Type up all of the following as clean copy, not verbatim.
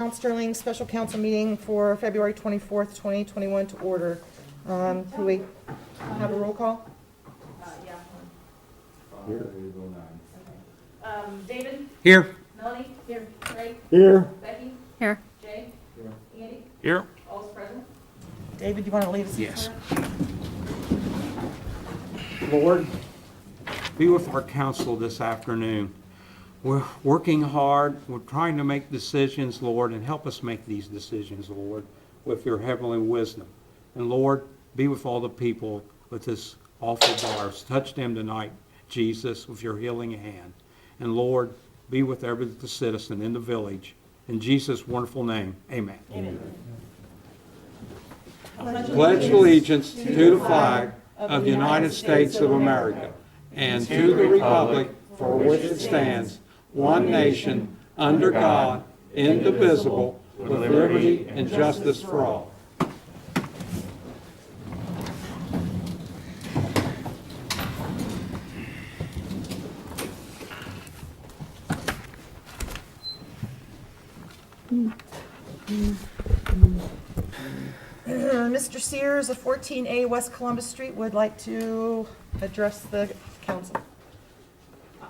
Mount Sterling Special Council meeting for February 24th, 2021 to order. Can we have a roll call? Yeah. Here. David? Here. Melanie? Here. Ray? Here. Becky? Here. Jay? Andy? Here. All's present? David, you want to lead us in Yes. prayer? Lord, be with our council this afternoon. We're working hard, we're trying to make decisions, Lord, and help us make these decisions, Lord, with your heavenly wisdom. And Lord, be with all the people with this awful virus. Touch them tonight, Jesus, with your healing hand. And Lord, be with every citizen in the village. In Jesus' wonderful name, amen. Pledge allegiance to the flag of the United States of America and to the republic for which it stands, one nation, under God, indivisible, with liberty and justice for all. Mr. Sears of 14A West Columbus Street would like to address the council.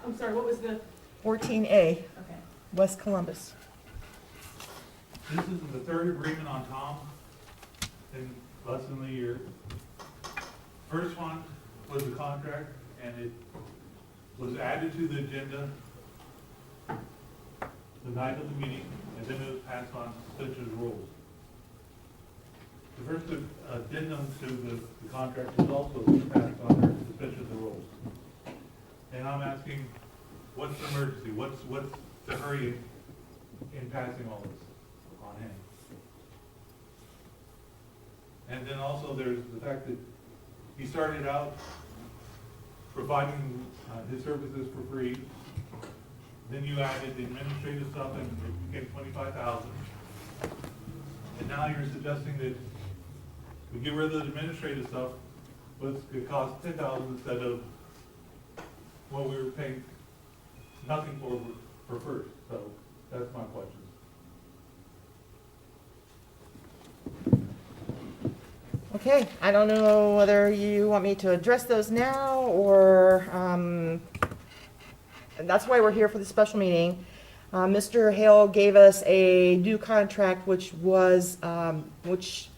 I'm sorry, what was the, 14A okay. West Columbus. This is the third agreement on Tom in less than a year. First one was the contract, and it was added to the agenda the night of the meeting, and then it was passed on suspension of rules. The first addendum to the contract was also passed on suspension of the rules. And I'm asking, what's the emergency? What's the hurry in passing all this on him? And then also there's the fact that he started out providing his services for free. Then you added the administrative stuff and it became $25,000. And now you're suggesting that we get rid of the administrative stuff, but it cost $10,000 instead of what we were paying nothing for first. So that's my question. Okay, I don't know whether you want me to address those now or, and that's why we're here for the special meeting. Mr. Hale gave us a new contract which was, which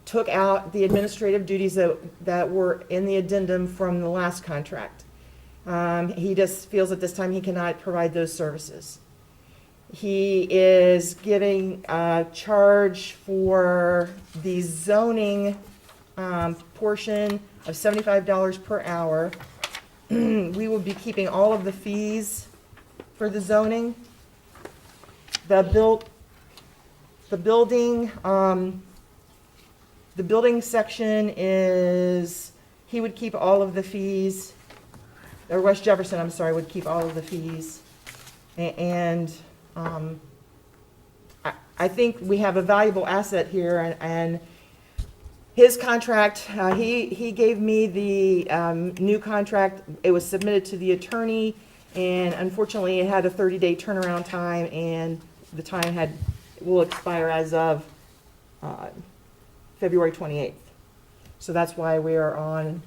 took out the administrative duties that were in the addendum from the last contract. He just feels at this time he cannot provide those services. He is giving a charge for the zoning portion of $75 per hour. We will be keeping all of the fees for the zoning. The building section is, he would keep all of the fees, or West Jefferson, I'm sorry, would keep all of the fees. And I think we have a valuable asset here, and his contract, he gave me the new contract. It was submitted to the attorney, and unfortunately, it had a 30-day turnaround time, and the time will expire as of February 28th. So that's why we are on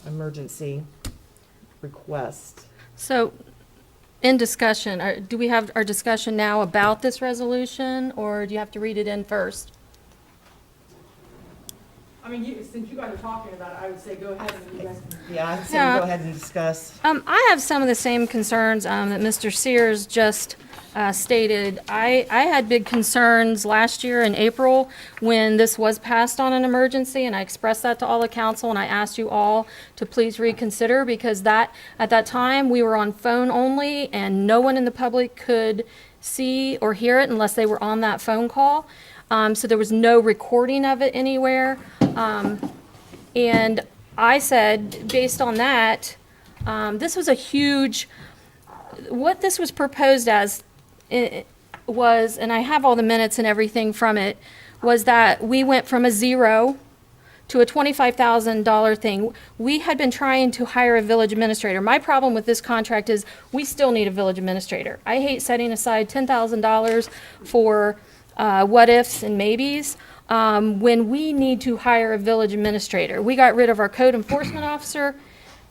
emergency request. So, in discussion, do we have our discussion now about this resolution, or do you have to read it in first? I mean, since you guys are talking about it, I would say go ahead and you guys can. Yeah, I'd say Yeah. go ahead and discuss. I have some of the same concerns that Mr. Sears just stated. I had big concerns last year in April when this was passed on an emergency, and I expressed that to all the council, and I asked you all to please reconsider, because at that time, we were on phone only, and no one in the public could see or hear it unless they were on that phone call. So there was no recording of it anywhere. And I said, based on that, this was a huge, what this was proposed as was, and I have all the minutes and everything from it, was that we went from a 0 to a $25,000 thing. We had been trying to hire a village administrator. My problem with this contract is we still need a village administrator. I hate setting aside $10,000 for what ifs and maybes when we need to hire a village administrator. We got rid of our code enforcement officer.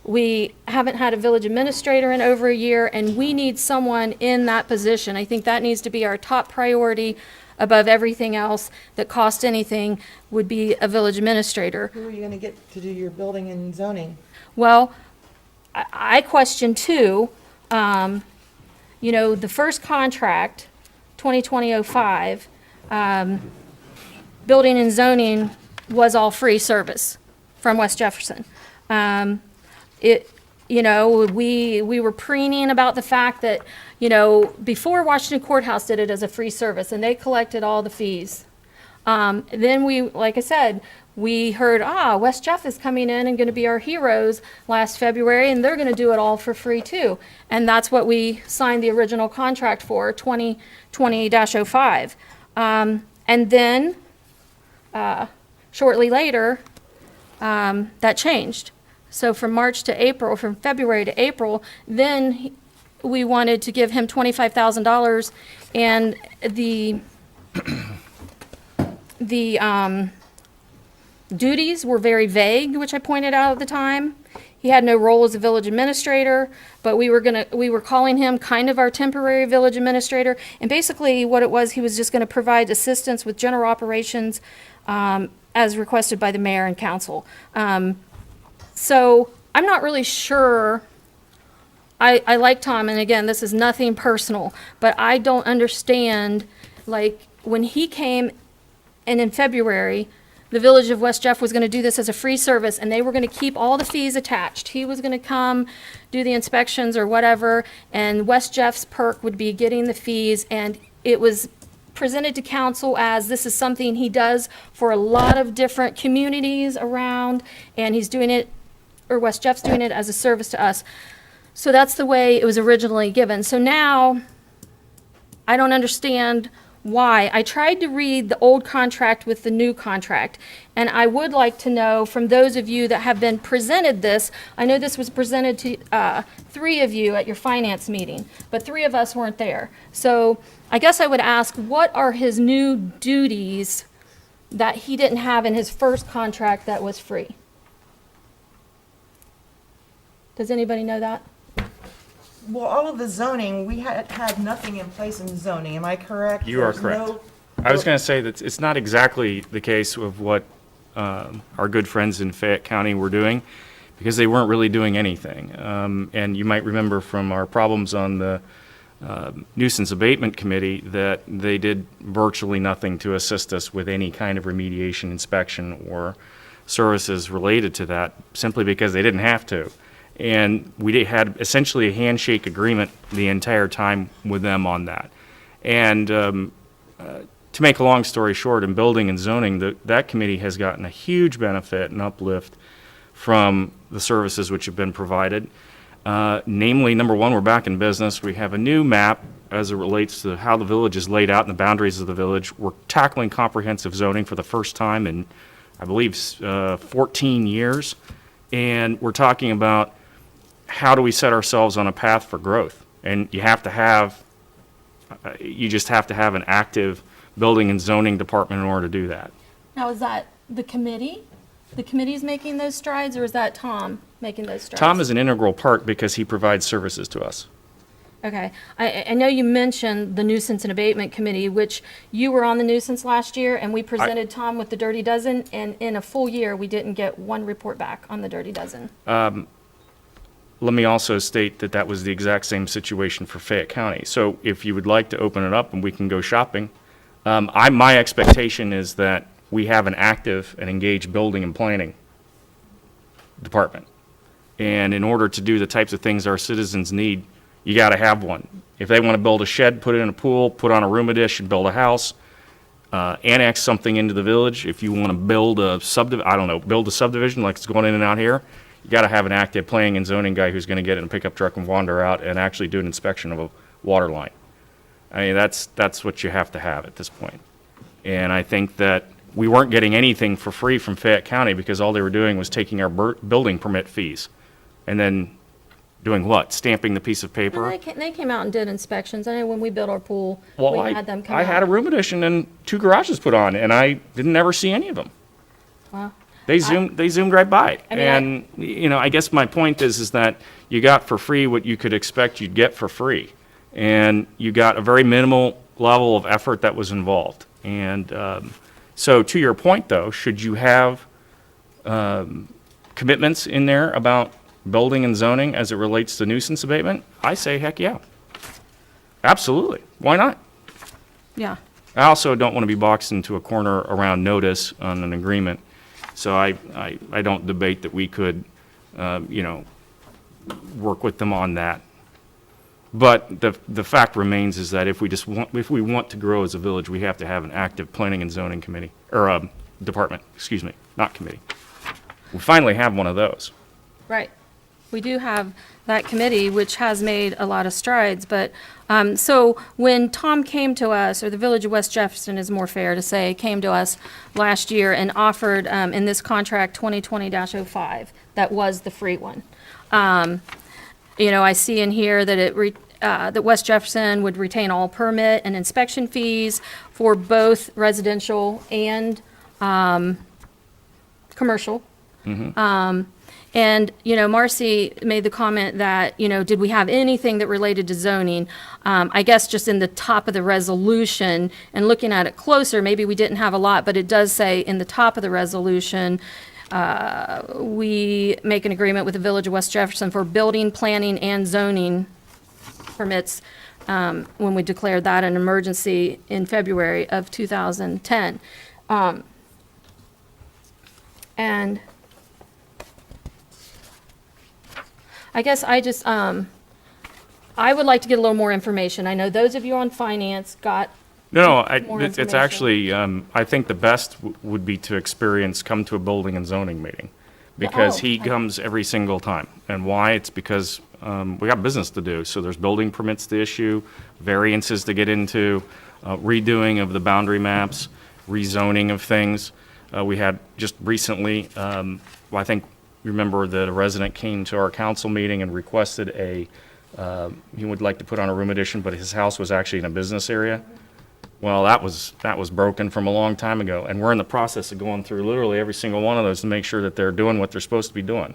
We haven't had a village administrator in over a year, and we need someone in that position. I think that needs to be our top priority above everything else that costs anything would be a village administrator. Who are you gonna get to do your building and zoning? Well, I question too, the first contract, 2020-05, building and zoning was all free service from West Jefferson. We were preening about the fact that, before Washington Courthouse did it as a free service, and they collected all the fees. Then we, like I said, we heard, West Jeff is coming in and going to be our heroes last February, and they're going to do it all for free too. And that's what we signed the original contract for, 2020-05. And then, shortly later, that changed. So from February to April, then we wanted to give him $25,000, and the duties were very vague, which I pointed out at the time. He had no role as a village administrator, but we were calling him kind of our temporary village administrator. And basically what it was, he was just gonna provide assistance with general operations, as requested by the mayor and council. So I'm not really sure. I like Tom, and again, this is nothing personal, but I don't understand, like, when he came, and in February, the village of West Jeff was gonna do this as a free service, and they were gonna keep all the fees attached. He was gonna come, do the inspections or whatever, and West Jeff's perk would be getting the fees, and it was presented to council as this is something he does for a lot of different communities around, and he's doing it, or West Jeff's doing it as a service to us. So that's the way it was originally given. So now, I don't understand why. I tried to read the old contract with the new contract, and I would like to know from those of you that have been presented this, I know this was presented to 3 of you at your finance meeting, but 3 of us weren't there. So I guess I would ask, what are his new duties that he didn't have in his first contract that was free? Does anybody know that? Well, all of the zoning, we had nothing in place in zoning, am I correct? You are There's correct. no- I was going to say that it's not exactly the case of what our good friends in Fayette County were doing, because they weren't really doing anything. And you might remember from our problems on the nuisance abatement committee that they did virtually nothing to assist us with any kind of remediation, inspection, or services related to that, simply because they didn't have to. And we had essentially a handshake agreement the entire time with them on that. And to make a long story short, in building and zoning, that committee has gotten a huge benefit and uplift from the services which have been provided. Namely, number one, we're back in business. We have a new map as it relates to how the village is laid out and the boundaries of the village. We're tackling comprehensive zoning for the first time in, I believe, 14 years. And we're talking about how do we set ourselves on a path for growth? And you just have to have an active building and zoning department in order to do that. Now, is that the committee? The committee's making those strides, or is that Tom making those strides? Tom is an integral part because he provides services to us. Okay. I know you mentioned the nuisance and abatement committee, which you were on the nuisance last year, and we presented Tom with the Dirty Dozen, and in a full year, we didn't get one report back on the Dirty Dozen. Let me also state that that was the exact same situation for Fayette County. So if you would like to open it up and we can go shopping, my expectation is that we have an active and engaged building and planning department. And in order to do the types of things our citizens need, you got to have one. If they want to build a shed, put it in a pool, put on a room addition, build a house, annex something into the village. If you want to build a subdivision like it's going in and out here, you got to have an active planning and zoning guy who's going to get in a pickup truck and wander out and actually do an inspection of a water line. I mean, that's what you have to have at this point. And I think that we weren't getting anything for free from Fayette County because all they were doing was taking our building permit fees and then doing what? Stamping the piece of And paper? they came out and did inspections. I know when we built our pool, Well, we had them come out. I had a room addition and 2 garages put on, and I didn't ever see any of them. Well, They zoomed right by. I mean, And, you know, I guess my point is that you got for free what you could expect you'd get for free. And you got a very minimal level of effort that was involved. And so to your point, though, should you have commitments in there about building and zoning as it relates to nuisance abatement? I say heck yeah. Absolutely. Why not? yeah. I also don't want to be boxed into a corner around notice on an agreement. So I don't debate that we could, you know, work with them on that. But the fact remains is that if we want to grow as a village, we have to have an active planning and zoning committee, or department, excuse me, not committee. We finally have one of those. Right. We do have that committee, which has made a lot of strides, but, so when Tom came to us, or the Village of West Jefferson is more fair to say, came to us last year and offered, in this contract 2020-05, that was the free one. You know, I see in here that that West Jefferson would retain all permit and inspection fees for both residential and, commercial. And, you know, Marcy made the comment that, you know, did we have anything that related to zoning? I guess just in the top of the resolution and looking at it closer, maybe we didn't have a lot, but it does say in the top of the resolution, we make an agreement with the Village of West Jefferson for building, planning, and zoning permits, when we declared that an emergency in February of 2010. And I guess I just, I would like to get a little more information. I know those of you on finance got, No, More it's information. actually, I think the best would be to come to a building and zoning meeting. Because he okay. comes every single time. And why? It's because we got business to do. So there's building permits to issue, variances to get into, redoing of the boundary maps, rezoning of things. We had just recently, well, I think, you remember that a resident came to our council meeting and requested he would like to put on a room addition, but his house was actually in a business area. Well, that was broken from a long time ago, and we're in the process of going through literally every single one of those to make sure that they're doing what they're supposed to be doing,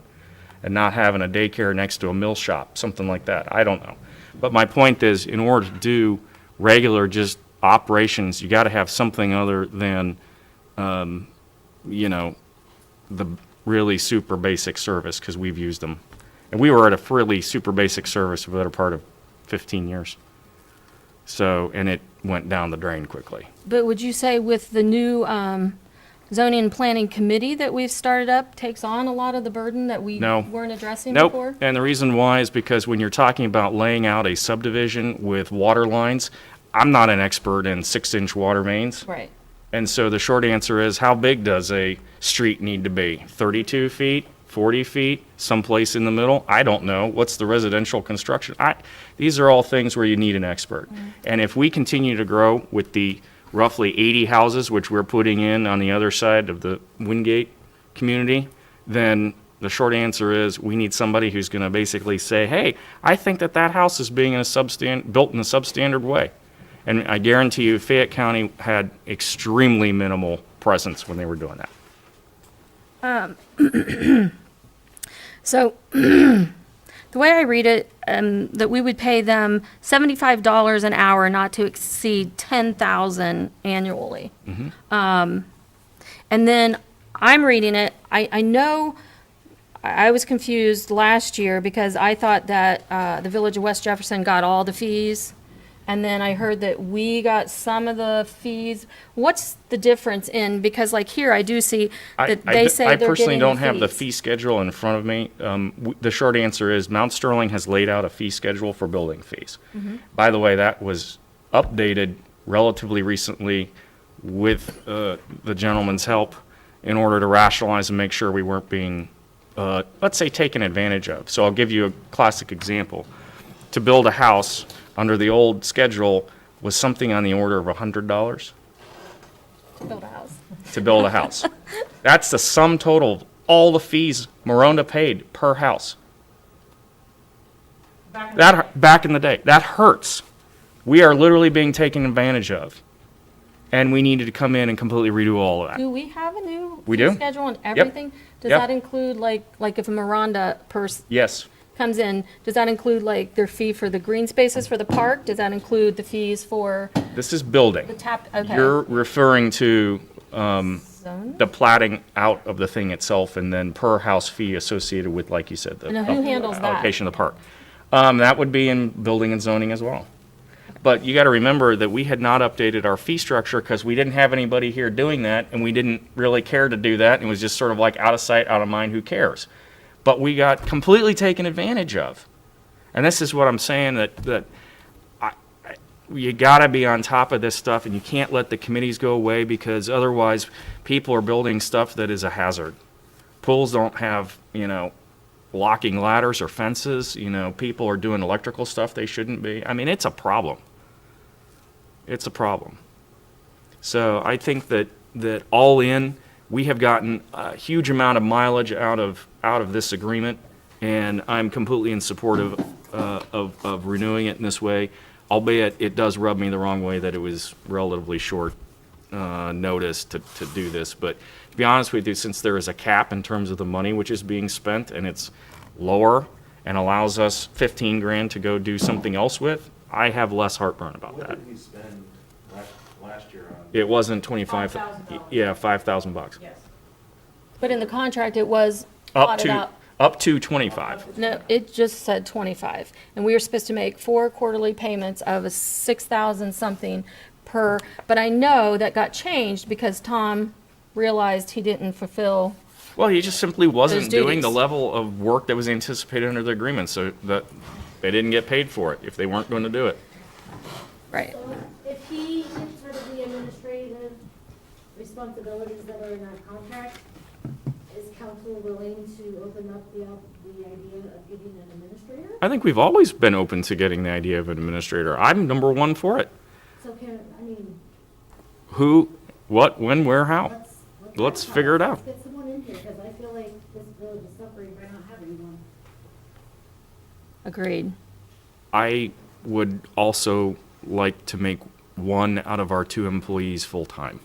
and not having a daycare next to a mill shop, something like that. I don't know. But my point is, in order to do regular just operations, you got to have something other than, you know, the really super basic service, because we've used them. And we were at a really super basic service for the better part of 15 years. So, and it went down the drain quickly. but would you say with the new, zoning and planning committee that we've started up takes on a lot of the burden that we No. weren't addressing before? Nope. And the reason why is because when you're talking about laying out a subdivision with water lines, I'm not an expert in 6-inch water mains. Right. And so the short answer is, how big does a street need to be? 32 feet, 40 feet, someplace in the middle? I don't know. What's the residential construction? These are all things where you need an expert. And if we continue to grow with the roughly 80 houses, which we're putting in on the other side of the Wingate community, then the short answer is we need somebody who's going to basically say, hey, I think that house is being built in a substandard way. And I guarantee you, Fayette County had extremely minimal presence when they were doing that. So, the way I read it, that we would pay them $75 an hour, not to exceed $10,000 annually. And then I'm reading it, I know, I was confused last year because I thought that the Village of West Jefferson got all the fees. And then I heard that we got some of the fees. What's the difference in, because like here, I do see that they say I they're personally getting the don't have the fees. fee schedule in front of me. The short answer is Mount Sterling has laid out a fee schedule for building fees. By the way, that was updated relatively recently with the gentleman's help in order to rationalize and make sure we weren't being, let's say, taken advantage of. So I'll give you a classic example. To build a house under the old schedule was something on the order of $100. Build a house. to build a house. That's the sum total of all the fees Maronda paid per house. Back in the day. Back in the day. That hurts. We are literally being taken advantage of. And we needed to come in and completely redo all of that. Do we have a new We fee do. schedule and everything? Does Yep. that include like if a Miranda person Yes. comes in, does that include like their fee for the green spaces for the park? Does that include the fees for This is building. the tap? Okay. You're referring to Zone? the platting out of the thing itself and then per house fee associated with, like you said, the Now, who handles that? allocation of the park. That would be in building and zoning as well. But you got to remember that we had not updated our fee structure because we didn't have anybody here doing that, and we didn't really care to do that. It was just sort of like out of sight, out of mind, who cares? But we got completely taken advantage of. And this is what I'm saying, that you got to be on top of this stuff, and you can't let the committees go away because otherwise people are building stuff that is a hazard. Pools don't have, locking ladders or fences. People are doing electrical stuff they shouldn't be. I mean, it's a problem. It's a problem. So I think that all in, we have gotten a huge amount of mileage out of this agreement, and I'm completely in support of renewing it in this way, albeit it does rub me the wrong way that it was relatively short notice to do this. But to be honest with you, since there is a cap in terms of the money which is being spent, and it's lower and allows us 15 grand to go do something else with, I have less heartburn about What that. did we spend last year on? It wasn't 25, $5,000. yeah, $5,000. Yes. But in the contract, it was Up plotted out. to 25. No, it just said 25. And we were supposed to make 4 quarterly payments of a 6,000 something per, but I know that got changed because Tom realized he didn't fulfill. Well, he just simply wasn't Those doing the duties. level of work that was anticipated under the agreement, so that they didn't get paid for it if they weren't going to do it. Right. So if he gets rid of the administrative responsibilities that are in our contract, is council willing to open up the idea of getting an administrator? I think we've always been open to getting the idea of an administrator. I'm number one for it. So Who, what, when, where, how? let's figure it out. Let's get someone in here, because I feel like this village is suffering by not having one. Agreed. I would also like to make one out of our 2 employees full-time.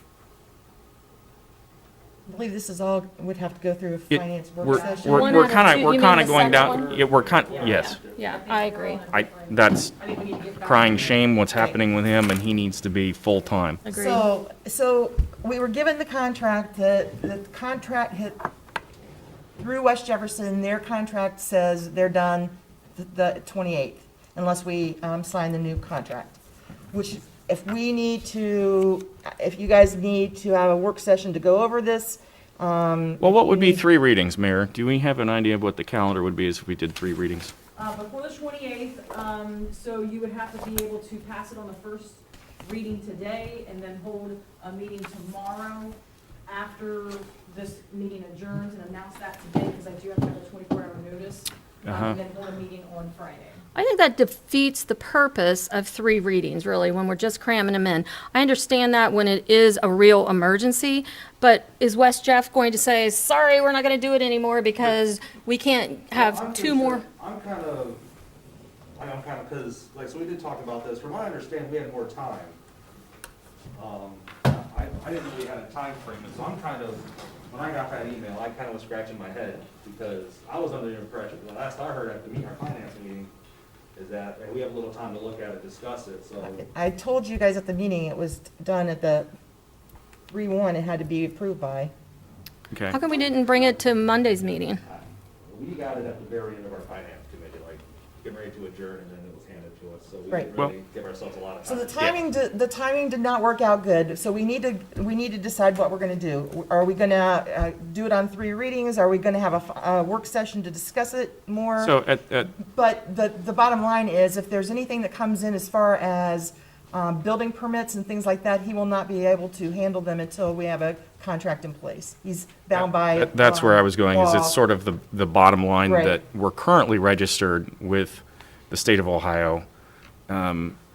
I believe this is all, would have to go through a It- finance work We're, session. we're, One we're out of kind two, of, you we're mean kind the of going second down, one? yeah, yes. Yeah, I agree. That's I think we need to get back. crying shame what's happening with him, and he needs to be full-time. Agreed. So we were given the contract, the contract hit through West Jefferson, their contract says they're done the 28th, unless we sign the new contract. Which, if you guys need to have a work session to go over this, Well, what would be 3 readings, Mayor? Do we have an idea of what the calendar would be if we did 3 readings? Before the 28th, so you would have to be able to pass it on the first reading today and then hold a meeting tomorrow after this meeting adjourns and announce that today, because I do have to have a 24-hour notice. And then hold a meeting on Friday. I think that defeats the purpose of 3 readings, really, when we're just cramming them in. I understand that when it is a real emergency, but is West Jeff going to say, sorry, we're not going to do it anymore because we can't have 2 more? I'm kind of, because, so we did talk about this, from what I understand, we had more time. I didn't know we had a time frame, and so I'm kind of, when I got that email, I kind of was scratching my head, because I was under the impression, the last I heard at our finance meeting, is that we have a little time to look at it, discuss it, so. I told you guys at the meeting, it was done at the 3/1, it had to be approved by. Okay. How come we didn't bring it to Monday's meeting? We got it at the very end of our finance committee, like, getting ready to adjourn, and then it was handed to us, so we Right. didn't Well- really give ourselves a lot of So time. the timing did not work out good, so we need to decide what we're gonna do. Are we gonna do it on 3 readings? Are we gonna have a work session to discuss it more? So But the bottom line is, if there's anything that comes in as far as building permits and things like that, he will not be able to handle them until we have a contract in place. He's bound by. that's where I was going, is law. it's sort of the bottom line Right. that we're currently registered with the state of Ohio.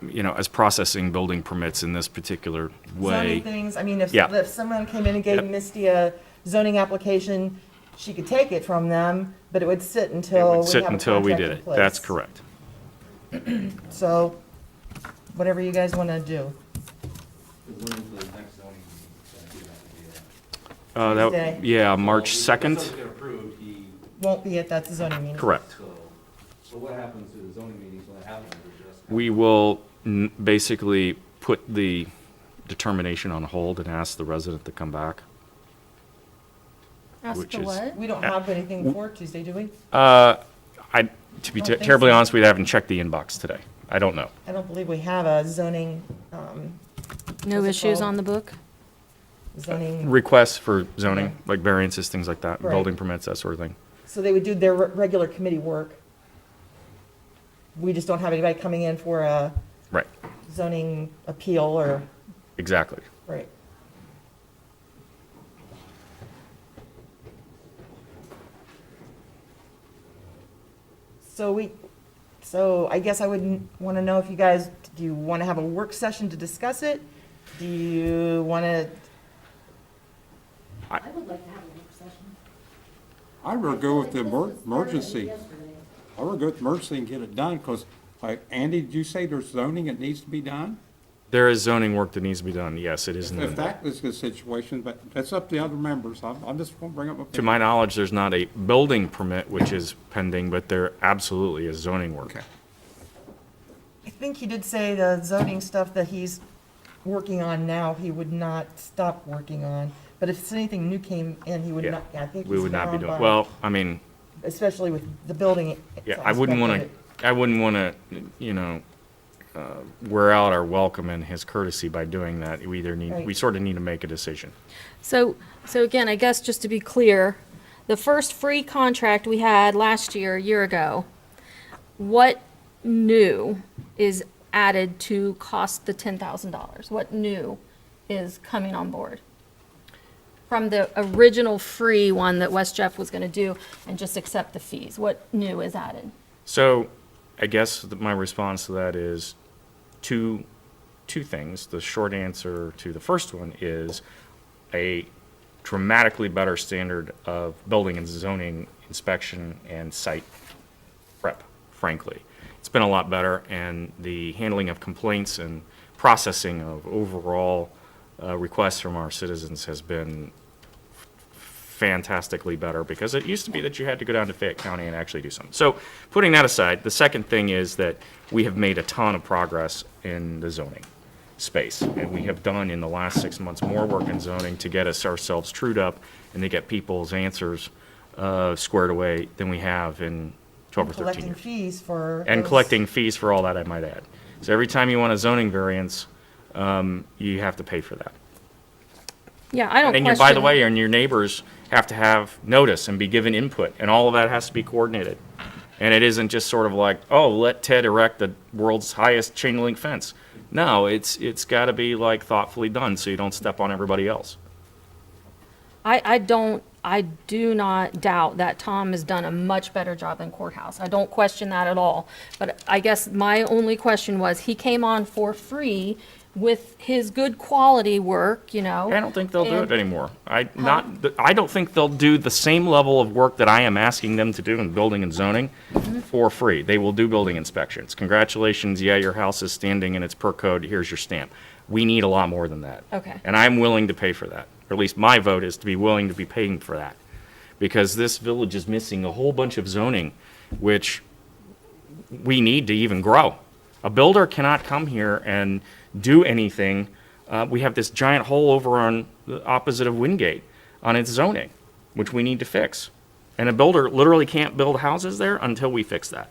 as processing building permits in this particular way. Zoning things, I mean, Yeah. if someone came in and gave Yep. Misty a zoning application, she could take it from them, but it would sit It until would we sit have a until we contract did in it. place. That's correct. So, whatever you guys want to do. When's the next zoning meeting? So I do have to do that. Tuesday. March So, 2nd, If something get approved, he, Won't be at that zoning meeting. correct. so what happens to the zoning meetings when that happens? Is it just- We will basically put the determination on hold and ask the resident to come back. Ask Which for is- what? We don't have anything for Tuesday, do we? To be Don't think terribly so. honest, we haven't checked the inbox today. I don't know. I don't believe we have a zoning, No What's it issues called? on the book? zoning, Requests for zoning, like variances, things like that, Right. building permits, that sort of thing. so they would do their regular committee work. We just don't have anybody coming in for a Right, zoning appeal or, exactly. right. So I guess I would want to know if you guys, do you want to have a work session to discuss it? Do you want to, I would like to have a work session. I'd rather go with the This was started emergency. yesterday. I would go with emergency and get it done, because, like, Andy, did you say there's zoning that needs to be done? There is zoning work that needs to be done. Yes, it is. in If the- that is the situation, but that's up to the other members. I'm just going to bring up. To my knowledge, there's not a building permit which is pending, but there absolutely is zoning work. Okay. I think he did say the zoning stuff that he's working on now, he would not stop working on. But if anything new came in, he would Yeah, not, I think we he's would not be bound doing, by- well, I mean, Especially with the building. yeah, I wouldn't want to, wear out our welcome and his courtesy by doing that. We either need, we Right. sort of need to make a decision. So again, I guess just to be clear, the first free contract we had last year, a year ago, what new is added to cost the $10,000? What new is coming on board? From the original free one that West Jeff was gonna do and just accept the fees, what new is added? So I guess my response to that is two things. The short answer to the first one is a dramatically better standard of building and zoning inspection and site prep, frankly. It's been a lot better, and the handling of complaints and processing of overall requests from our citizens has been fantastically better, because it used to be that you had to go down to Fayette County and actually do something. So putting that aside, the second thing is that we have made a ton of progress in the zoning space. And we have done in the last 6 months more work in zoning to get us ourselves trued up and to get people's answers squared away than we have in 12 or 13 Collecting years. fees for. And those- collecting fees for all that, I might add. So every time you want a zoning variance, you have to pay for that. Yeah, I don't And question. by the way, and your neighbors have to have notice and be given input, and all of that has to be coordinated. And it isn't just sort of like, oh, let Ted erect the world's highest chain link fence. No, it's gotta be like thoughtfully done, so you don't step on everybody else. I do not doubt that Tom has done a much better job than courthouse. I don't question that at all. But I guess my only question was, he came on for free with his good quality work, I don't think they'll do And- it anymore. I don't think they'll do the same level of work that I am asking them to do in building and zoning for free. They will do building inspections. Congratulations, yeah, your house is standing and it's per code, here's your stamp. We need a lot more than that. Okay. And I'm willing to pay for that. Or at least my vote is to be willing to be paying for that. Because this village is missing a whole bunch of zoning, which we need to even grow. A builder cannot come here and do anything. We have this giant hole over on the opposite of Wingate on its zoning, which we need to fix. And a builder literally can't build houses there until we fix that.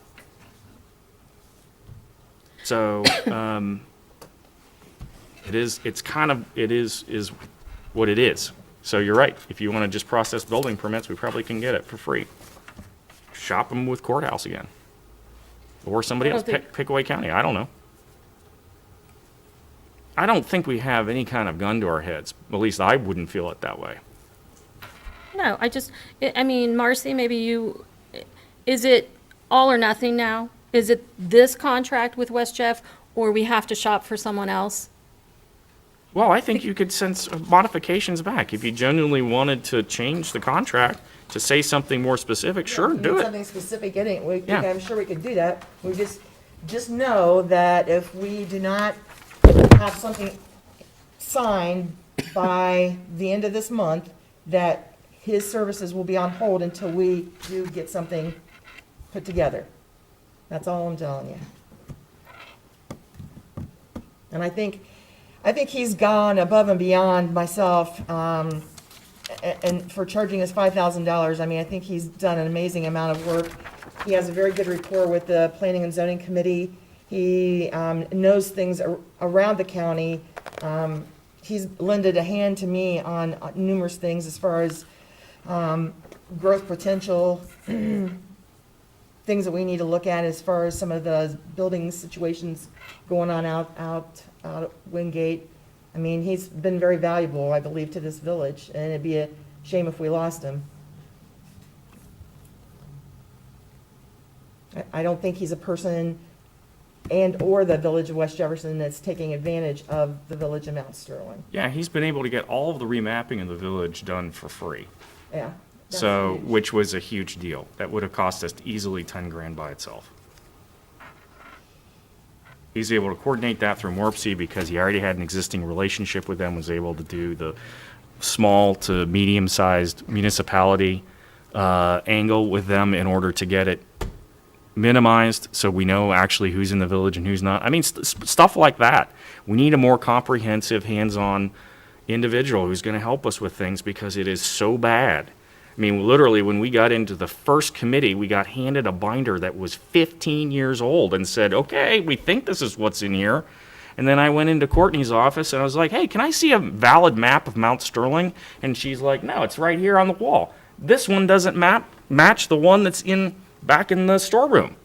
So, it is what it is. So you're right. If you want to just process building permits, we probably can get it for free. Shop them with courthouse again. Or somebody I don't else, think- Pickaway County, I don't know. I don't think we have any kind of gun to our heads. At least I wouldn't feel it that way. No, I mean, Marcy, is it all or nothing now? Is it this contract with West Jeff or we have to shop for someone else? Well, I think you could send modifications back. If you genuinely wanted to change the contract to say something more specific, sure, If you do need it. something specific in it, Yeah. I'm sure we could do that. We just know that if we do not have something signed by the end of this month, that his services will be on hold until we do get something put together. That's all I'm telling you. And I think he's gone above and beyond myself, and for charging us $5,000. I mean, I think he's done an amazing amount of work. He has a very good rapport with the Planning and Zoning Committee. He knows things around the county. He's lended a hand to me on numerous things as far as growth potential, things that we need to look at as far as some of the building situations going on out at Wingate. I mean, he's been very valuable, I believe, to this village, and it'd be a shame if we lost him. I don't think he's a person and/or the village of West Jefferson that's taking advantage of the village of Mount Sterling. Yeah, he's been able to get all of the remapping of the village done for free. Yeah. that's So, huge. which was a huge deal. That would have cost us easily 10 grand by itself. He's able to coordinate that through Morpsey because he already had an existing relationship with them, was able to do the small to medium-sized municipality angle with them in order to get it minimized, so we know actually who's in the village and who's not. I mean, stuff like that. We need a more comprehensive, hands-on individual who's going to help us with things because it is so bad. I mean, literally, when we got into the first committee, we got handed a binder that was 15 years old and said, okay, we think this is what's in here. And then I went into Courtney's office and I was like, hey, can I see a valid map of Mount Sterling? And she's like, no, it's right here on the wall. This one doesn't match the one that's back in the storeroom.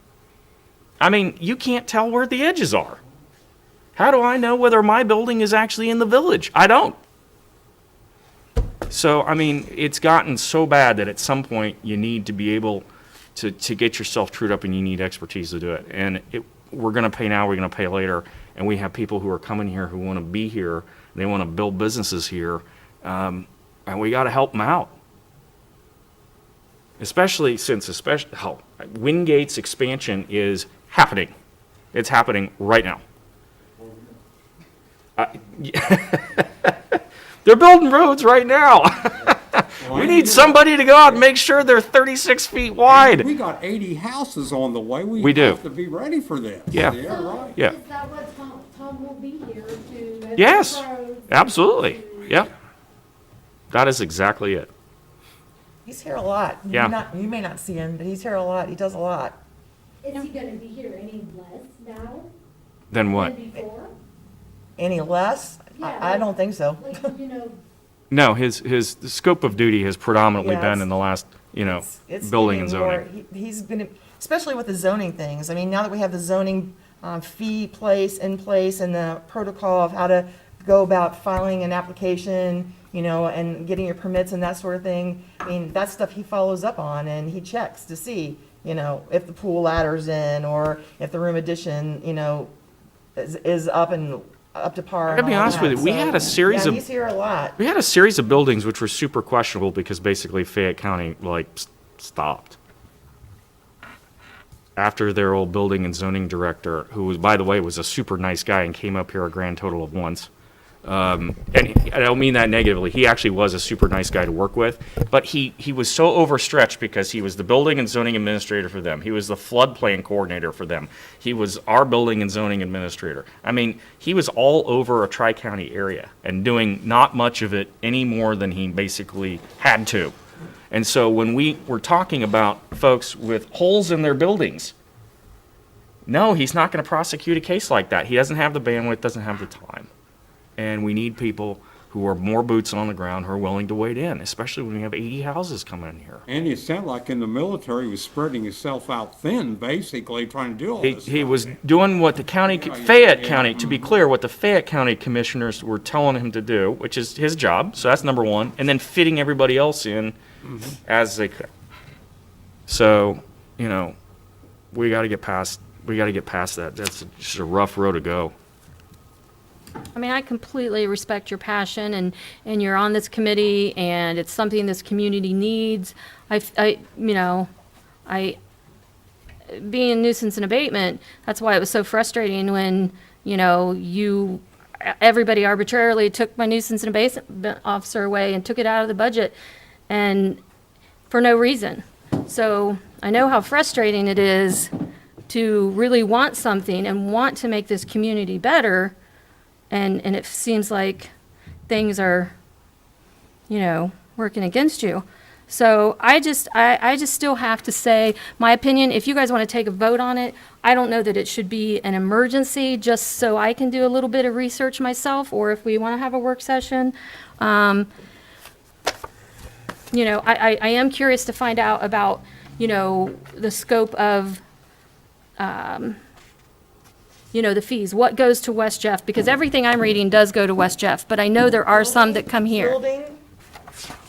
I mean, you can't tell where the edges are. How do I know whether my building is actually in the village? I don't. So, I mean, it's gotten so bad that at some point you need to be able to get yourself trued up and you need expertise to do it. And we're going to pay now, we're going to pay later. And we have people who are coming here who want to be here, they want to build businesses here, and we got to help them out. Especially since, Wingate's expansion is happening. It's happening right now. They're building roads right now. We need somebody to go out and make sure they're 36 feet wide. We got 80 houses on the way. We do. have to be ready for this. Yeah. Yeah, right. Yeah. Is that what Tom will be here to? as Yes, the pros absolutely. to- Yep. That is exactly it. He's here a lot. Yeah. You may not see him, but he's here a lot. He does a lot. Is he gonna be here any less now Then what? than before? Any less? Yeah, I don't think so. Like, No, his scope of duty has predominantly Yeah, been it's- in the last, It's building and getting more- zoning. He's gonna, especially with the zoning things. I mean, now that we have the zoning fee in place and the protocol of how to go about filing an application, and getting your permits and that sort of thing. I mean, that's stuff he follows up on and he checks to see, if the pool ladder's in or if the room addition, is up to par. I gotta be and all honest with that. you, we So, had a series yeah, of- he's here a lot. We had a series of buildings which were super questionable because basically Fayette County, stopped. After their old building and zoning director, who was, by the way, was a super nice guy and came up here a grand total of once. And I don't mean that negatively. He actually was a super nice guy to work with, but he was so overstretched because he was the building and zoning administrator for them. He was the floodplain coordinator for them. He was our building and zoning administrator. I mean, he was all over a tri-county area and doing not much of it any more than he basically had to. And so when we were talking about folks with holes in their buildings, no, he's not going to prosecute a case like that. He doesn't have the bandwidth, doesn't have the time. And we need people who are more boots on the ground, who are willing to wade in, especially when we have 80 houses coming in here. And it sounded like in the military, he was spreading himself out thin, basically, trying to do all this He stuff. was doing what the county, Fayette County, to be clear, what the Fayette County commissioners were telling him to do, which is his job, so that's number one, and then fitting everybody else in as they could. So, we got to get past we got to get past that. That's just a rough road to go. I mean, I completely respect your passion, and you're on this committee, and it's something this community needs. Being nuisance and abatement, that's why it was so frustrating when, everybody arbitrarily took my nuisance and abatement officer away and took it out of the budget, and for no reason. So I know how frustrating it is to really want something and want to make this community better, and it seems like things are, working against you. So I just still have to say my opinion. If you guys want to take a vote on it, I don't know that it should be an emergency, just so I can do a little bit of research myself, or if we want to have a work session. I am curious to find out about, the scope of, the fees. What goes to West Jeff? Because everything I'm reading does go to West Jeff, but I know there are some that come here. Building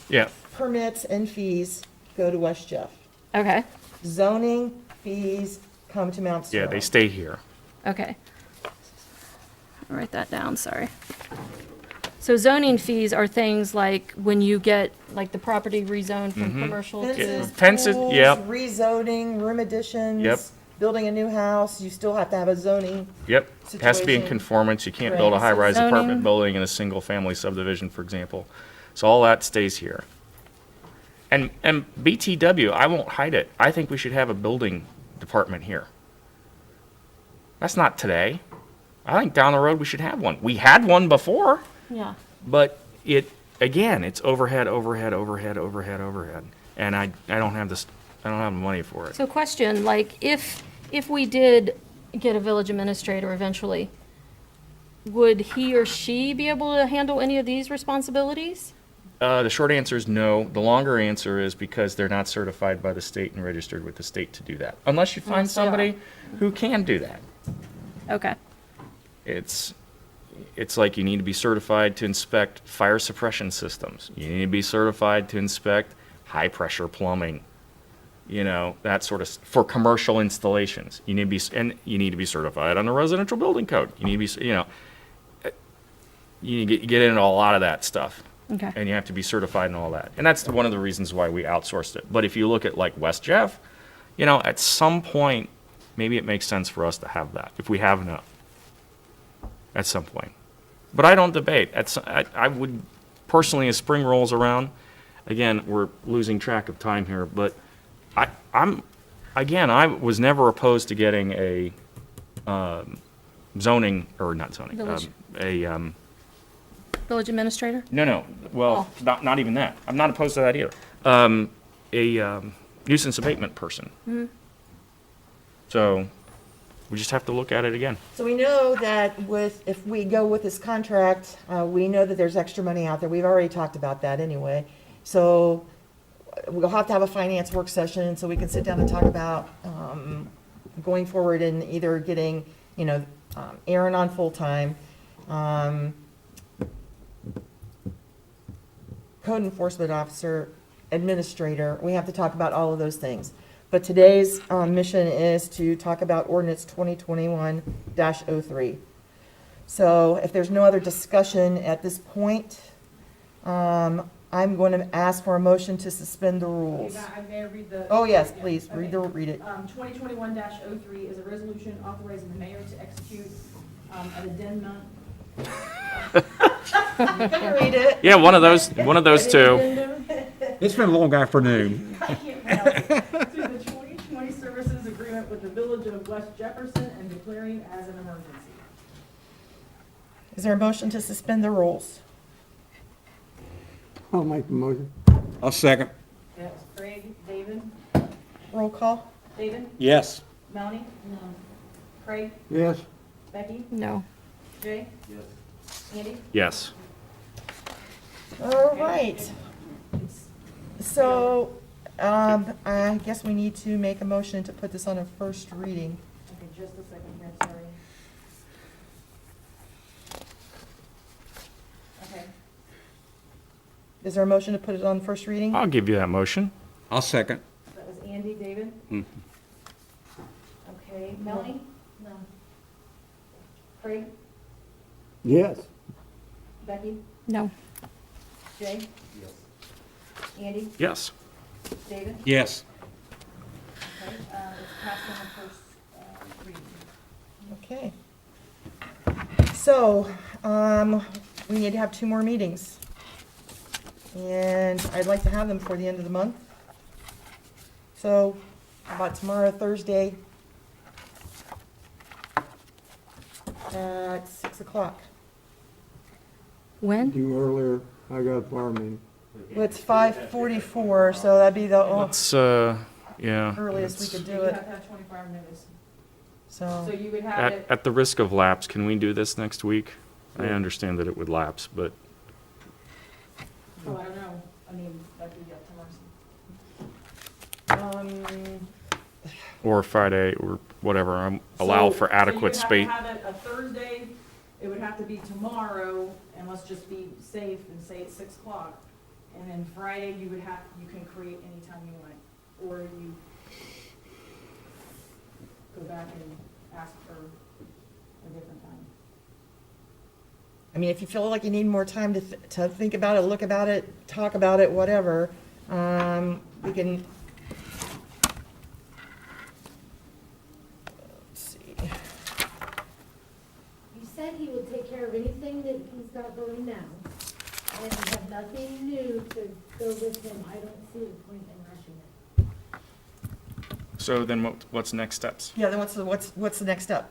Yeah. permits and fees go to West Jeff. Okay, Zoning fees come to Mount Yeah, Sterling. they stay here. okay. I'll write that down, sorry. So zoning fees are things like when you get, like, the property rezoned from commercial to... Fences, pools, yep. rezoning, room additions. Yep. Building a new house, you still have to have a zoning. Yep, it has to be in Situation. conformance. You can't Right. build a So high-rise zoning- apartment building in a single-family subdivision, for example. So all that stays here. And BTW, I won't hide it. I think we should have a building department here. That's not today. I think down the road we should have one. We had one before, Yeah. but again, it's overhead. And I don't have this, I don't have the money for it. So question, like, if we did get a village administrator eventually, would he or she be able to handle any of these responsibilities? The short answer is no. The longer answer is because they're not certified by the state and registered with the state to do that. Unless you find Unless they are. somebody who can do that. Okay, It's like you need to be certified to inspect fire suppression systems. You need to be certified to inspect high-pressure plumbing, that sort of, for commercial installations. You need to be certified on the residential building code. You need to be, you get into a lot of that stuff. okay. And you have to be certified and all that. And that's one of the reasons why we outsourced it. But if you look at like West Jeff, at some point, maybe it makes sense for us to have that, if we have enough. At some point. But I don't debate. I would, personally, as spring rolls around, again, we're losing track of time here, but I was never opposed to getting a zoning, or not zoning, Village. Village administrator? No, well, not even that. I'm not opposed to that either. A nuisance abatement person. So we just have to look at it again. So we know that if we go with this contract, we know that there's extra money out there. We've already talked about that anyway. So we'll have to have a finance work session so we can sit down and talk about going forward and either getting, Aaron on full-time, code enforcement officer, administrator. We have to talk about all of those things. But today's mission is to talk about ordinance 2021-03. So if there's no other discussion at this point, I'm going to ask for a motion to suspend the rules. May I read the? Oh, yes, Yeah, please, okay. read it. 2021-03 is a resolution authorizing the mayor to execute an addendum. You can read it. Yeah, one of those two. Addendum It's been a long afternoon. I can't pronounce it. To the 2020 services agreement with the village of West Jefferson and declaring as an emergency. Is there a motion to suspend the rules? I'll make the motion. I'll second. That was Craig, David, Roll call? David, Yes. Melanie? No. Craig, Yes. Becky, No. Jay? Yes. Andy? Yes. All right. So, I guess we need to make a motion to put this on a first reading. Okay, just a second here, sorry. Okay, Is there a motion to put it on first reading? I'll give you that motion. I'll second. that was Andy, David? Mhm. Okay, Melanie? No. Craig? Yes. Becky? No. Jay? Andy? Yes. David? Yes. Okay, it's passed on the first reading. Okay. So, we need to have 2 more meetings. And I'd like to have them for the end of the month. So, how about tomorrow, Thursday, at 6 o'clock? When? You earlier, I got a farm meeting. Well, it's 5:44, so that'd be the Let's, yeah. earliest we let's- could You do would it, have to have 24-hour notice. so. So you would have At, it, at the risk of lapse, can we do this next week? I understand that it would lapse, but oh, I don't know, I mean, that'd be up to Marcy. or Friday, or whatever, allow So- for adequate space. So you would have to have it a Thursday, it would have to be tomorrow, and let's just be safe and say it's 6 o'clock. And then Friday, you can create anytime you want, or you go back and ask for a different time. I mean, if you feel like you need more time to think about it, look about it, talk about it, whatever, we can. Let's see. You said he would take care of anything that he's got going now, and you have nothing new to go with him. I don't see the point in rushing it. So then what's next steps? Yeah, then what's the next step?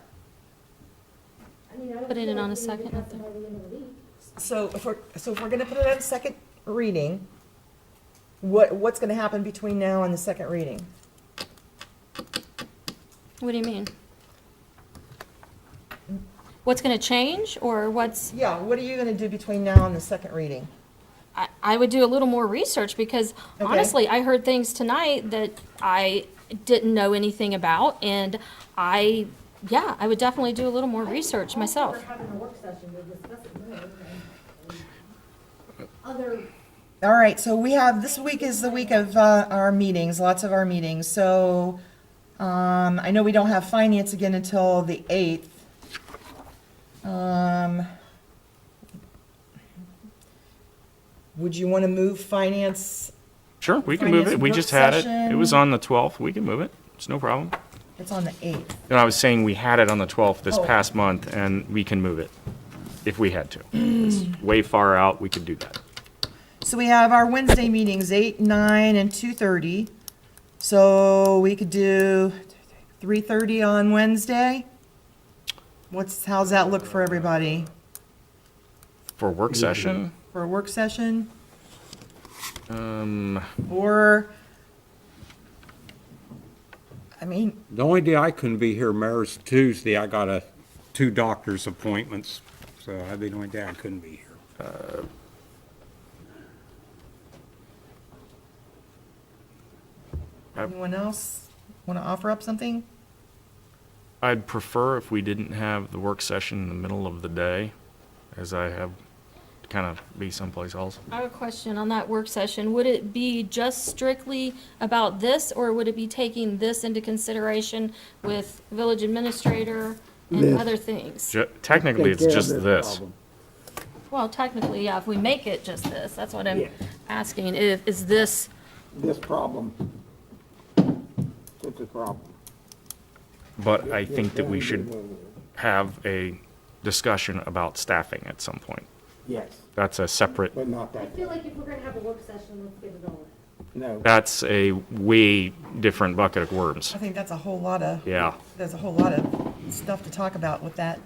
I mean, I don't Put it feel in on like a we need to second, have I think. by the end of the week. So if we're gonna put it on second reading, what's gonna happen between now and the second reading? What do you mean? What's going to change, or what's, Yeah, what are you gonna do between now and the second reading? I would do a little more research, because Okay. honestly, I heard things tonight that I didn't know anything about, and I would definitely do a little more research myself. We're having a work session to discuss it more. And other, All right, so this week is the week of our meetings, lots of our meetings. So I know we don't have finance again until the 8th. Would you want to move finance? Sure, we can move Finance it. We work just had it. It session. was on the 12th. We can move it. It's no problem. It's on the 8th. And I was saying we had it on the 12th this Oh. past month, and we can move it if we had to. It's way far out. We could do that. So we have our Wednesday meetings, 8, 9, and 2:30. So we could do 3:30 on Wednesday. How's that look for everybody? For a work session, For a work session? um, Or, I mean, The only day I couldn't be here, Mayor's Tuesday, I got 2 doctor's appointments, so that'd be the only day I couldn't be here. anyone else want to offer up something? I'd prefer if we didn't have the work session in the middle of the day, as I have to kind of be someplace else. I have a question on that work session. Would it be just strictly about this, or would it be taking this into consideration with village administrator and This. other things? Technically, Take it's care of just this. problem. Well, technically, yeah, if we make it just this, that's what I'm Yeah. asking. Is this, This problem. It's a problem. But I think that we should have a discussion about staffing at some point. Yes, That's a separate, but not I that. feel like if we're gonna have a work session, let's get it all in. No. that's a way different bucket of worms. I think that's a whole lot of, Yeah. there's a whole lot of stuff to talk about with that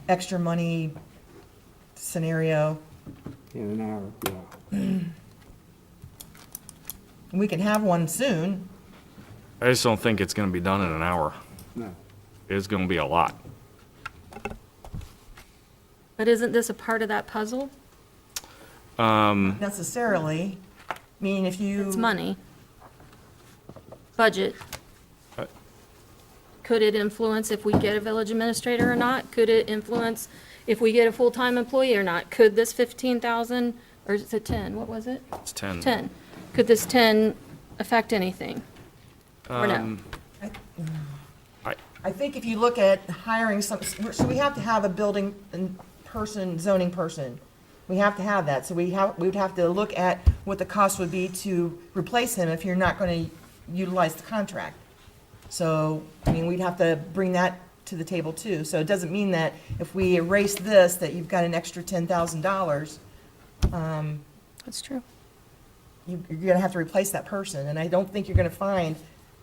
extra money scenario. In an hour, yeah. We can have one soon. I just don't think it's gonna be done in an hour. No. It's gonna be a lot. but isn't this a part of that puzzle? Necessarily. I mean, if you. It's money. Budget. Uh, Could it influence if we get a village administrator or not? Could it influence if we get a full-time employee or not? Could this 15,000, or is it 10? What was it? It's 10. 10. Could this 10 affect anything? Or no? I, I think if you look at hiring some, so we have to have a building and person, zoning person. We have to have that, so we would have to look at what the cost would be to replace him if you're not gonna utilize the contract. So, I mean, we'd have to bring that to the table too. So it doesn't mean that if we erase this, that you've got an extra $10,000. That's true. You're gonna have to replace that person, and I don't think you're gonna find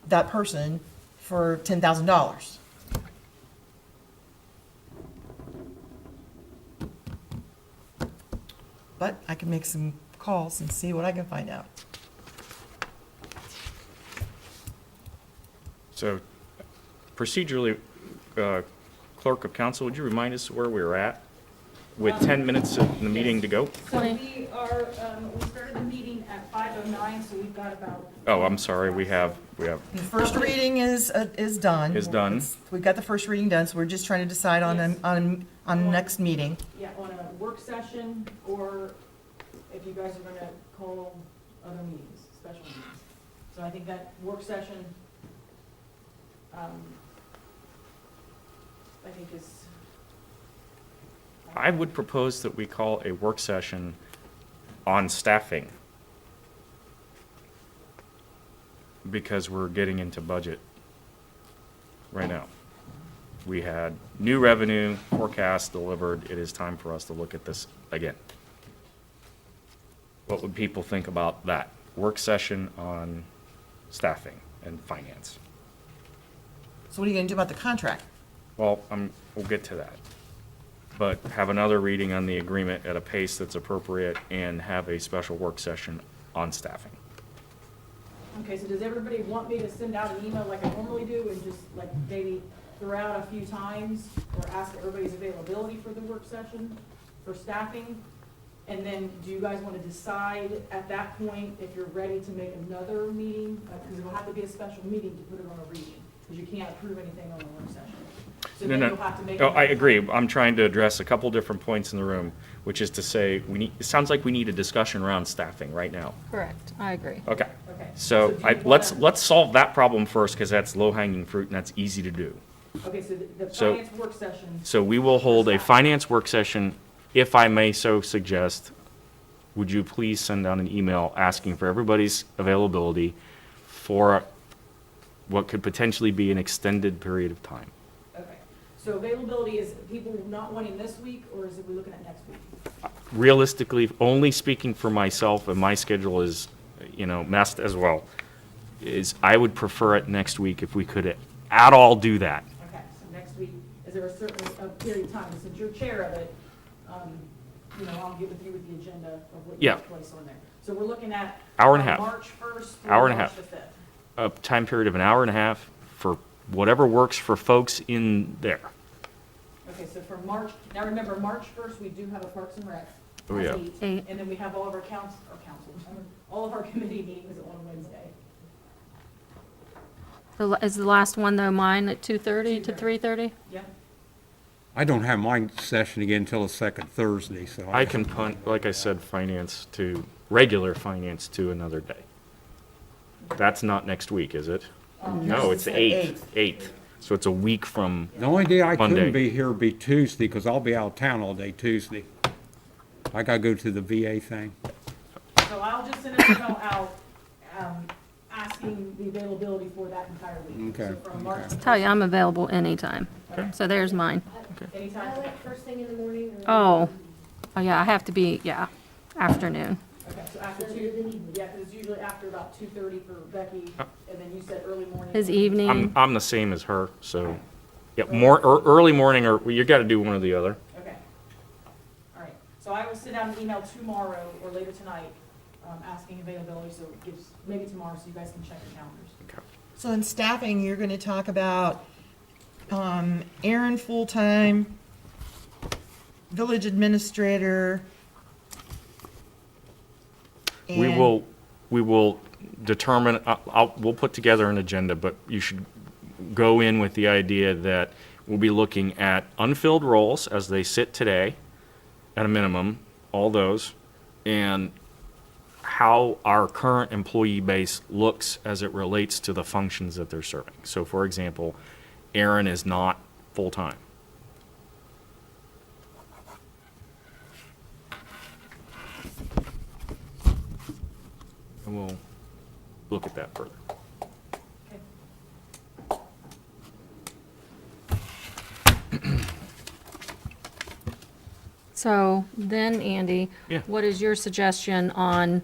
that person for $10,000. But I can make some calls and see what I can find out. So procedurally, clerk of council, would you remind us where we're at with 10 minutes of the meeting to go? So we are, we started the meeting at 5:09, so we've got about. Oh, I'm sorry, we have, The first reading is done. Is done. We've got the first reading done, so we're just trying to decide on, the next meeting. Yeah, on a work session, or if you guys are gonna call other meetings, special meetings. So I think that work session, I think is. I would propose that we call a work session on staffing. Because we're getting into budget right now. We had new revenue forecast delivered. It is time for us to look at this again. What would people think about that? Work session on staffing and finance. So what are you gonna do about the contract? Well, we'll get to that. But have another reading on the agreement at a pace that's appropriate and have a special work session on staffing. Okay, so does everybody want me to send out an email like I normally do and just like maybe throw out a few times or ask everybody's availability for the work session for staffing? And then do you guys want to decide at that point if you're ready to make another meeting? Because it will have to be a special meeting to put it on a reading, because you can't approve anything on the work session. So No, then no. you'll have to make. Oh, I another agree. time. I'm trying to address a couple different points in the room, which is to say, it sounds like we need a discussion around staffing right now. Correct. I agree. Okay. Okay. So do you let's wanna- solve that problem first, because that's low-hanging fruit and that's easy to do. Okay, so the So- finance work session, So we will hold a finance work session, if I may so suggest. Would you please send out an email asking for everybody's availability for what could potentially be an extended period of time? okay. So availability is people not wanting this week, or is it we looking at next week? Realistically, only speaking for myself, and my schedule is, messed as well, is I would prefer it next week if we could at all do that. Okay, so next week, is there a certain period of time, since you're chair of it, I'll get with you with the agenda of what you Yeah. place on there. So we're looking at. Hour and a half. March 1st through Hour and a March half. the 5th. A time period of an hour and a half for whatever works for folks in there. Okay, so for March, now remember, March 1st, we do have a Parks and Rec. Oh, at yeah. 8, and then we have all of our all of our committee meetings on Wednesday. Is the last one, though, mine at 2:30 to 3:30? Yeah? I don't have my session again until the second Thursday, so. I can punt, like I said, regular finance to another day. That's not next week, is it? No, it's the 8th. 8th. So it's a week from, The only day I Monday. couldn't be here would be Tuesday, because I'll be out of town all day Tuesday. I gotta go to the VA thing. So I'll just send an email out, asking the availability for that entire week. Okay, So from March. okay. Tell you, I'm available anytime. Okay. So there's mine. Anytime? I like first thing in the morning or. Oh, yeah, I have to be, afternoon. Okay, so after So two, the evening. yeah, because it's usually after about 2:30 for Becky, and then you said early morning. His evening, I'm the same as her, so, yeah, early morning, or you gotta do one or the other. Okay. All right, so I will send out an email tomorrow or later tonight, asking availability, so it gives, maybe tomorrow, so you guys can check your calendars. Okay. So in staffing, you're gonna talk about, Aaron full-time, village administrator. We and- will determine, we'll put together an agenda, but you should go in with the idea that we'll be looking at unfilled roles as they sit today, at a minimum, all those, and how our current employee base looks as it relates to the functions that they're serving. So for example, Aaron is not full-time. And we'll look at that further. So then, Andy, Yeah. what is your suggestion on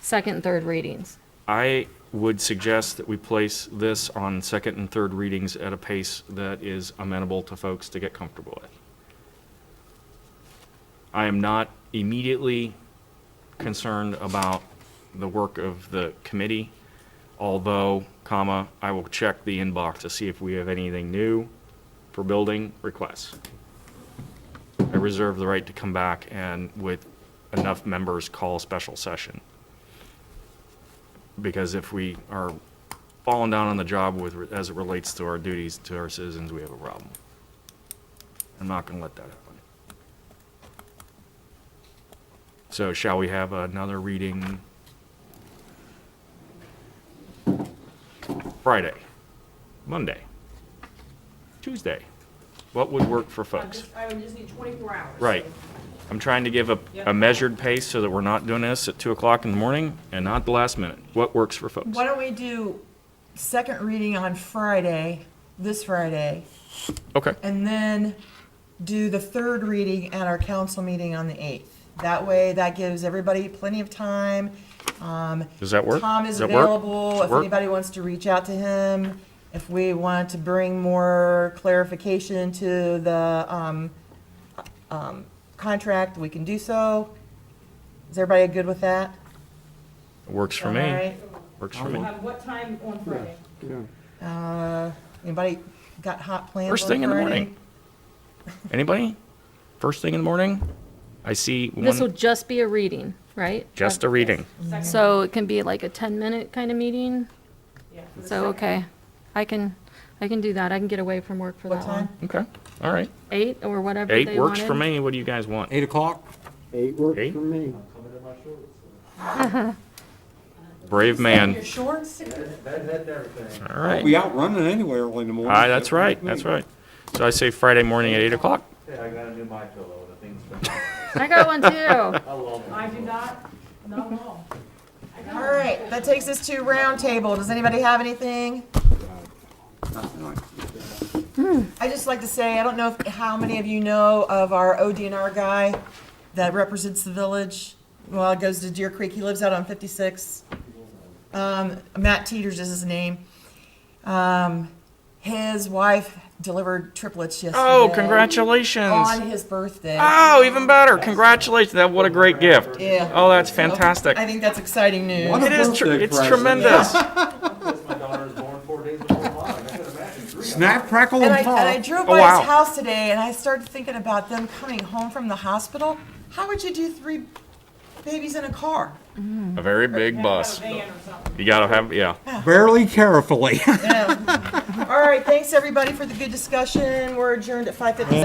second and third readings? I would suggest that we place this on second and third readings at a pace that is amenable to folks to get comfortable with. I am not immediately concerned about the work of the committee, although, I will check the inbox to see if we have anything new for building requests. I reserve the right to come back and, with enough members, call a special session. Because if we are falling down on the job with, as it relates to our duties to our citizens, we have a problem. I'm not gonna let that happen. So shall we have another reading Friday, Monday, Tuesday? What would work for folks? I would just need 24 hours. Right. I'm trying to give a measured pace so that we're not doing this at 2 o'clock in the morning and not the last minute. What works for folks? Why don't we do second reading on Friday, this Friday, Okay, and then do the third reading at our council meeting on the 8th? That way, that gives everybody plenty of time. does that work? Tom is Does that work? available Does it if work? anybody wants to reach out to him. If we want to bring more clarification to the contract, we can do so. Is everybody good with that? Works for All me. right. Works for me. What time on Friday? Yeah. Anybody got hot plans First on thing in the Friday? morning. Anybody? First thing in the morning? I see This will one, just be a reading, right? just a reading. Second? So it can be like a 10-minute kind of meeting? Yeah, for the So, second. okay, I can do that. I can get away from work for What that one. time? Okay, all right. 8 or whatever they 8 works for wanted. me. What do you guys want? 8 o'clock? 8 works 8? for me. Brave man. Your shorts? All right. We out running anyway early in the morning. That's right, that's right. So I say Friday morning at 8 o'clock? Yeah, I got a new My Pillow, the thing's been, I got one too. I love it. I do not at all. All right, that takes us to roundtable. Does anybody have anything? I just like to say, I don't know how many of you know of our ODNR guy that represents the village. Well, it goes to Deer Creek. He lives out on 56. Matt Teeters is his name. His wife delivered triplets yesterday. Oh, congratulations. On his birthday. Oh, even better. Congratulations. What a great gift. Yeah. Oh, that's fantastic. I think that's exciting news. What a It is, birthday it's present. tremendous. My daughter was born 4 days before mine, I could imagine 3. Snap, crackle, And and I pop. drove Oh, by wow. his house today and I started thinking about them coming home from the hospital. How would you do 3 babies in a car? A very big bus. Have a van or something. You gotta have, yeah. Barely carefully. Yeah. All right, thanks everybody for the good discussion. We're adjourned at 5:57.